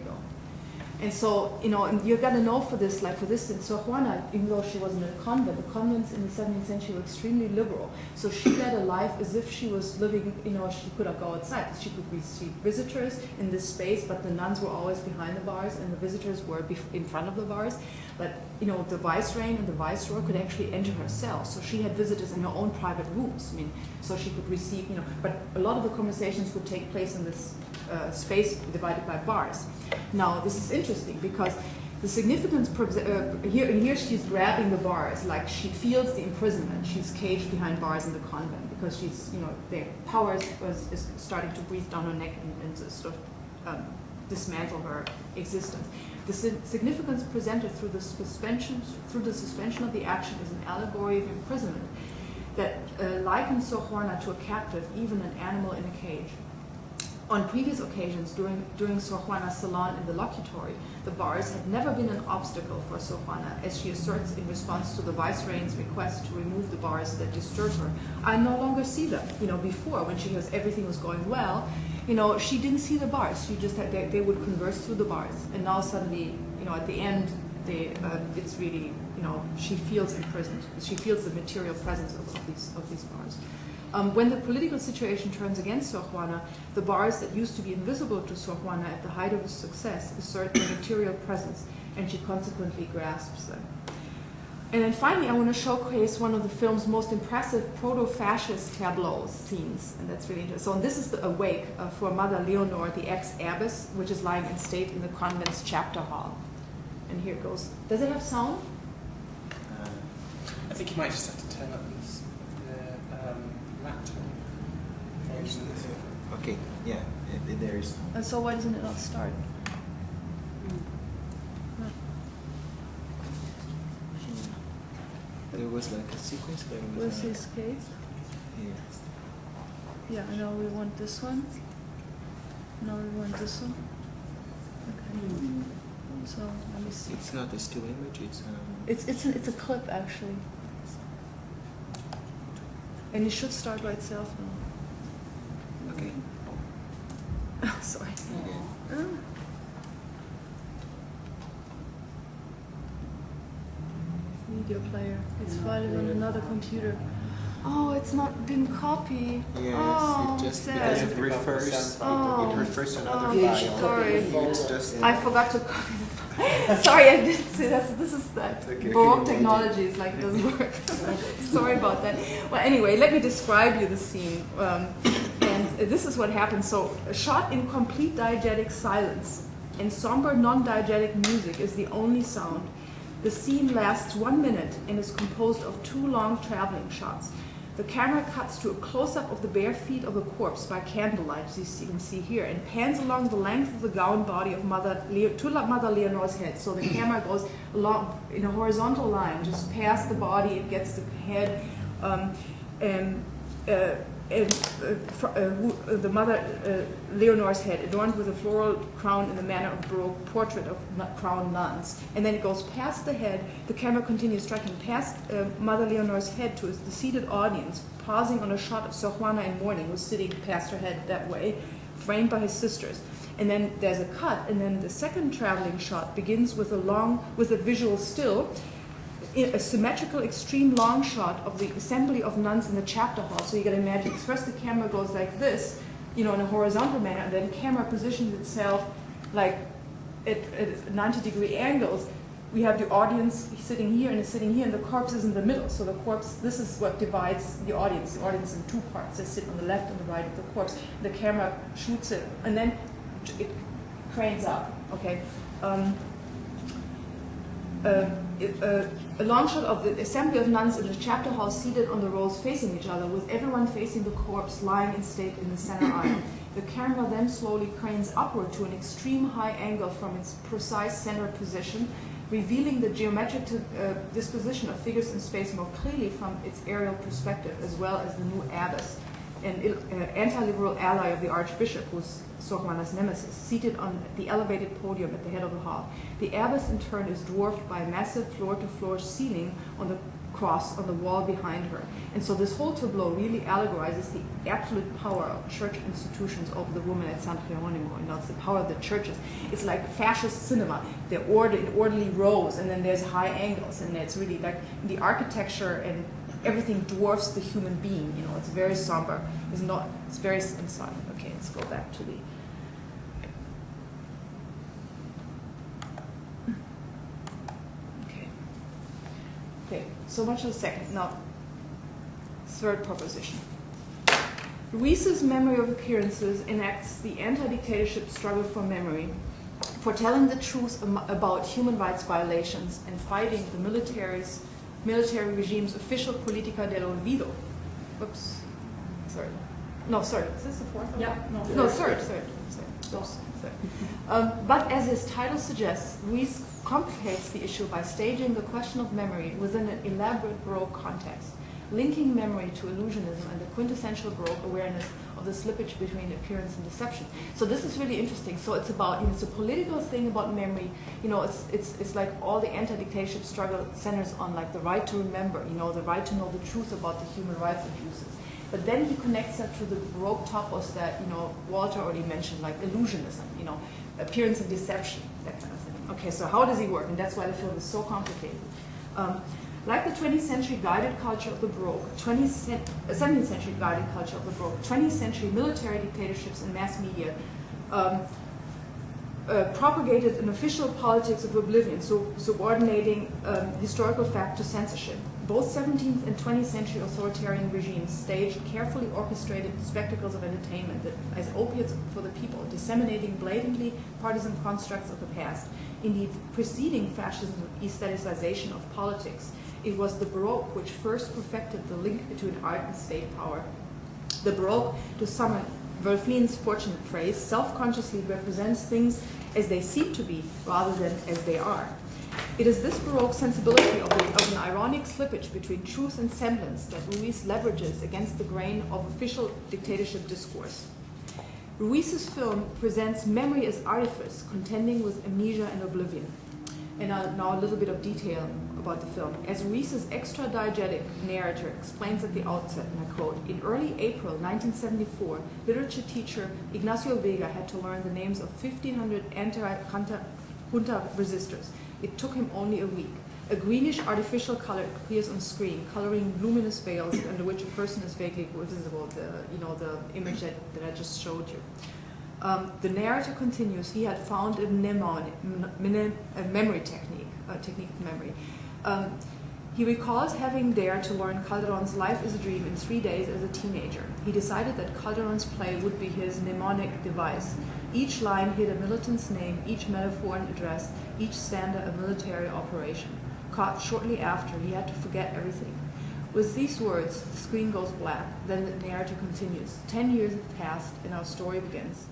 go. And so, you know, and you've got to know for this, like for this in Sor Juana, even though she was in a convent, the convents in the 17th century were extremely liberal. So she led a life as if she was living, you know, she could not go outside. She could receive visitors in this space, but the nuns were always behind the bars and the visitors were in front of the bars. But, you know, the vicereine and the viceroy could actually enter her cell. So she had visitors in her own private rooms. I mean, so she could receive, you know, but a lot of the conversations would take place in this space divided by bars. Now, this is interesting because the significance, here she's grabbing the bars, like she feels the imprisonment. She's caged behind bars in the convent because she's, you know, the power is starting to breathe down her neck and sort of dismantle her existence. The significance presented through the suspension of the action is an allegory of imprisonment that likens Sor Juana to a captive, even an animal in a cage. On previous occasions during Sor Juana's salon in the locutory, the bars had never been an obstacle for Sor Juana, as she asserts in response to the viceroy's request to remove the bars that disturb her. I no longer see them. You know, before, when everything was going well, you know, she didn't see the bars. She just had, they would converse through the bars. And now suddenly, you know, at the end, it's really, you know, she feels imprisoned. She feels the material presence of these bars. When the political situation turns against Sor Juana, the bars that used to be invisible to Sor Juana at the height of his success assert their material presence, and she consequently grasps them. And then finally, I want to showcase one of the film's most impressive proto-fascist tableau scenes, and that's really interesting. So this is the awake for Mother Leonor, the ex-abbess, which is lying in state in the convent's chapter hall. And here it goes. Does it have sound? I think you might just have to turn up the laptop. Okay, yeah, there is. And so why doesn't it not start? There was like a sequence going on. Where's his case? Yes. Yeah, I know we want this one. No, we want this one. Okay. So let me see. It's not a still image. It's a clip actually. And it should start by itself now. Okay. Oh, sorry. Okay. Media player. It's filed on another computer. Oh, didn't copy. Yes, oh, it just sad. it refers. Oh. It refers to another file. Sorry. It's just. I forgot to copy the file. Sorry, I didn't see that. This is that Okay. Baroque technology. It's like it doesn't work. Sorry about that. Well, anyway, let me describe you the scene. And this is what happens. So, shot in complete diegetic silence and somber, non-diegetic music is the only sound. The scene lasts 1 minute and is composed of 2 long traveling shots. The camera cuts to a close-up of the bare feet of the corpse by candlelight, as you can see here, and pans along the length of the gowned body of Mother Leonor's head. So the camera goes along in a horizontal line, just past the body, it gets the head, the Mother Leonor's head, adorned with a floral crown in the manner of Baroque portrait of crowned nuns. And then it goes past the head, the camera continues tracking past Mother Leonor's head to the seated audience, pausing on a shot of Sor Juana in mourning, who's sitting past her head that way, framed by his sisters. And then there's a cut, and then the second traveling shot begins with a visual still, a symmetrical, extreme long shot of the assembly of nuns in the chapter hall. So you can imagine, first the camera goes like this, you know, in a horizontal manner, and then the camera positions itself like at 90-degree angles. We have the audience sitting here and it's sitting here, and the corpse is in the middle. So the corpse, this is what divides the audience in 2 parts. They sit on the left and the right of the corpse. The camera shoots it, and then it cranes up, okay? A long shot of the assembly of nuns in the chapter hall seated on the rows facing each other, with everyone facing the corpse lying in state in the center aisle. The camera then slowly cranes upward to an extreme high angle from its precise center position, revealing the geometric disposition of figures in space more clearly from its aerial perspective, as well as the new abbess, an anti-liberal ally of the archbishop, who's Sor Juana's nemesis, seated on the elevated podium at the head of the hall. The abbess, in turn, is dwarfed by a massive floor-to-floor ceiling cross on the wall behind her. And so this whole tableau really allegorizes the absolute power of church institutions over the woman at San Jeronimo. You know, it's the power of the churches. It's like fascist cinema. They're in orderly rows, and then there's high angles, and it's really like the architecture and everything dwarfs the human being. You know, it's very somber. It's very inside. Okay, let's go back to the. Okay, so much for the second. Now, third proposition. Ruiz's memory of appearances enacts the anti-dictatorship struggle for memory, foretelling the truth about human rights violations and fighting the military regime's official politica del olvido. Oops, sorry. No, sorry. Is this the fourth one? Yeah. No, third. But as his title suggests, Ruizs complicates the issue by staging the question of memory within an elaborate Baroque context, linking memory to illusionism and the quintessential Baroque awareness of the slippage between appearance and deception. So this is really interesting. So it's about, you know, it's a political thing about memory. You know, it's like all the anti-dictatorship struggle centers on like the right to remember, you know, the right to know the truth about the human rights abuses. But then he connects that to the Baroque topos that, you know, Walter already mentioned, like illusionism, you know, appearance and deception, that kind of thing. Okay, so how does he work? And that's why the film is so complicated. Like the 20th century guided culture of the Baroque, 17th century guided culture of the Baroque, 20th century military dictatorships and mass media propagated an official politics of oblivion, so subordinating historical fact to censorship. Both 17th and 20th century authoritarian regimes staged carefully orchestrated spectacles of entertainment that, as opiates for the people, disseminating blatantly partisan constructs of the past. Indeed, preceding fascism's aestheticization of politics, it was the Baroque which first perfected the link between art and state power. The Baroque, to summon Wölflin's fortunate phrase, self-consciously represents things as they seem to be rather than as they are. It is this Baroque sensibility of an ironic slippage between truth and semblance that Ruizs leverages against the grain of official dictatorship discourse. Ruiz's film presents memory as artifice, contending with amnesia and oblivion. And now a little bit of detail about the film. As Ruiz's extra-diegetic narrator explains at the outset, and I quote, in early April 1974, literature teacher Ignacio Vega had to learn the names of 1,500 anti-junta resistors. It took him only a week. A greenish artificial color appears on screen, coloring luminous veils under which a person is vaguely visible, the image that I just showed you. The narrator continues, he had found a memory technique, a technique of memory. He recalls having dared to learn Calderon's Life is a Dream in 3 days as a teenager. He decided that Calderon's play would be his mnemonic device. Each line hid a militant's name, each metaphor an address, each stanza a military operation. Caught shortly after, he had to forget everything. With these words, the screen goes black. Then the narrator continues. 10 years have passed, and our story begins.